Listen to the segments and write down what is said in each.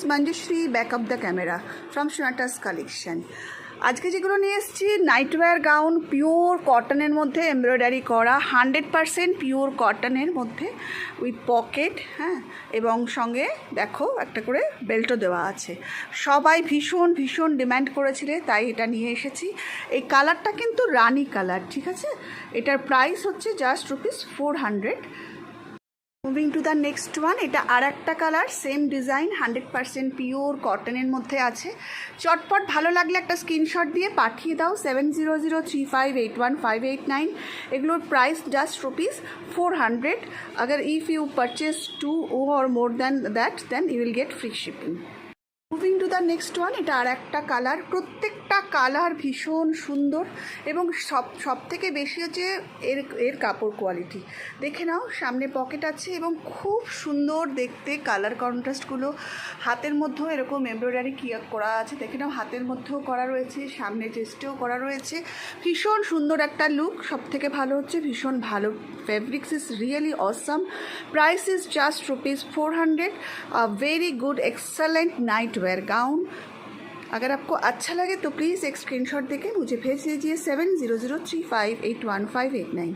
Manjushri, back up the camera from Shunata's collection. আজকে যেগুলো নিয়ে এসেছি নাইটওয়্যার গাউন, পিওর কটনের মধ্যে এমব্রয়ডারি করা, 100% পিওর কটনের মধ্যে উইথ পকেট, হ্যাঁ, এবং সঙ্গে দেখো একটা করে বেল্টও দেওয়া আছে। সবাই ভীষণ ভীষণ ডিম্যান্ড করেছিলে, তাই এটা নিয়ে এসেছি। এই কালারটা কিন্তু রানি কালার, ঠিক আছে। এটার প্রাইস হচ্ছে just ₹400। Moving to the next one, এটা আর একটা কালার, সেম ডিজাইন, 100% পিওর কটনের মধ্যে আছে। চটপট ভালো লাগলে একটা স্ক্রিনশট দিয়ে পাঠিয়ে দাও 7003581589। এগুলোর প্রাইস জাস্ট ₹400। अगर if you purchase 2 or more than that, then you will get free shipping. Moving to the next one, এটা আর একটা কালার। প্রত্যেকটা কালার ভীষণ সুন্দর এবং সব থেকে বেশি হচ্ছে এর কাপড় কোয়ালিটি। দেখে নাও, সামনে পকেট আছে এবং খুব সুন্দর দেখতে কালার কন্ট্রাস্টগুলো। হাতের মধ্যেও এরকম এমব্রয়ডারি করা আছে, দেখে নাও, হাতের মধ্যেও করা রয়েছে, সামনে চেস্টেও করা রয়েছে। ভীষণ সুন্দর একটা লুক। সব থেকে ভালো হচ্ছে ভীষণ ভালো fabrics, is really awesome. Price is just ₹400। Very good excellent night where gown. अगर आपको अच्छा लगे तो प्लीज़ एक स्क्रीनशॉट देके मुझे भेज दीजिए 7003581589।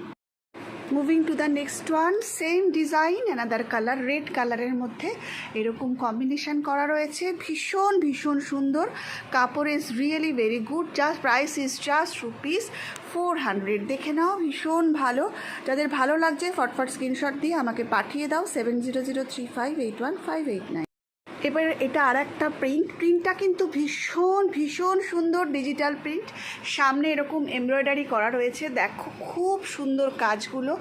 Moving to the next one, same design, another colour, red কালারের মধ্যে এরকম কম্বিনেশন করা রয়েছে। ভীষণ ভীষণ সুন্দর। কাপড় is really very good. Just price is just ₹400। দেখে নাও, ভীষণ ভালো। যাদের ভালো লাগছে ফটফট স্ক্রিনশট দিয়ে আমাকে পাঠিয়ে দাও 7003581589। এবার এটা আর একটা প্রিন্টটা কিন্তু ভীষণ ভীষণ সুন্দর, ডিজিটাল প্রিন্ট। সামনে এরকম এমব্রয়ডারি করা রয়েছে, দেখো খুব সুন্দর কাজগুলো,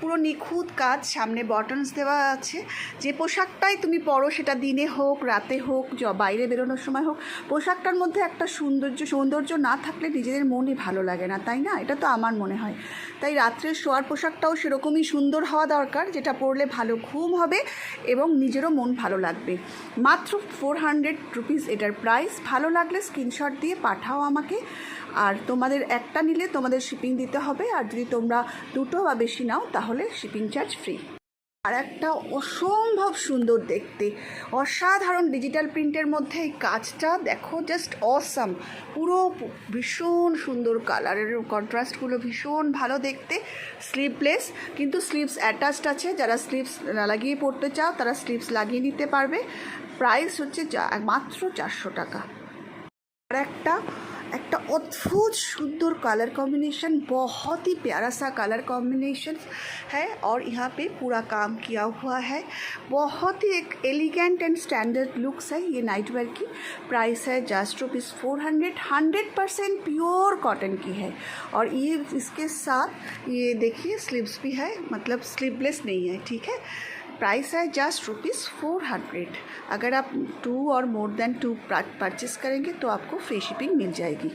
পুরো নিখুঁত কাজ। সামনে বটনস দেওয়া আছে। যে পোশাকটাই তুমি পরো, সেটা দিনে হোক রাতে হোক, বাইরে বেরোনোর সময় হোক, পোশাকটার মধ্যে একটা সৌন্দর্য না থাকলে নিজেদের মনই ভালো লাগে না, তাই না? এটা তো আমার মনে হয়। তাই রাত্রের শোয়ার পোশাকটাও সেরকমই সুন্দর হওয়া দরকার, যেটা পরলে ভালো ঘুম হবে এবং নিজেরও মন ভালো লাগবে। মাত্র ₹400 এটার প্রাইস। ভালো লাগলে স্ক্রিনশট দিয়ে পাঠাও আমাকে। আর তোমাদের একটা নিলে তোমাদের শিপিং দিতে হবে, আর যদি তোমরা দুটো বা বেশি নাও তাহলে শিপিং চার্জ ফ্রি। আর একটা অসম্ভব সুন্দর দেখতে, অসাধারণ ডিজিটাল প্রিন্টের মধ্যে এই কাজটা দেখো, জাস্ট অসাম। পুরো ভীষণ সুন্দর কালারের কন্ট্রাস্টগুলো ভীষণ ভালো দেখতে। স্লিভলেস, কিন্তু স্লিভস অ্যাটাচড আছে। যারা স্লিভস লাগিয়ে পড়তে চাও তারা স্লিভস লাগিয়ে নিতে পারবে। প্রাইস হচ্ছে মাত্র ₹400। আর একটা अद्भुत सुंदर कलर कॉम्बिनेशन, बहुत ही प्यारा सा कलर कॉम्बिनेशन है और यहाँ पे पूरा काम किया हुआ है। बहुत ही एक एलिगेंट एंड स्टैंडर्ड लुक्स है ये नाइट वेयर की। प्राइस है जस्ट ₹400। 100% प्योर कॉटन की है और ये इसके साथ ये देखिए स्लीव्स भी है, मतलब स्लीवलेस नहीं है, ठीक है। प्राइस है जस्ट ₹400। अगर आप 2 और मोर देन 2 परचेस करेंगे तो आपको फ्री शिपिंग मिल जाएगी।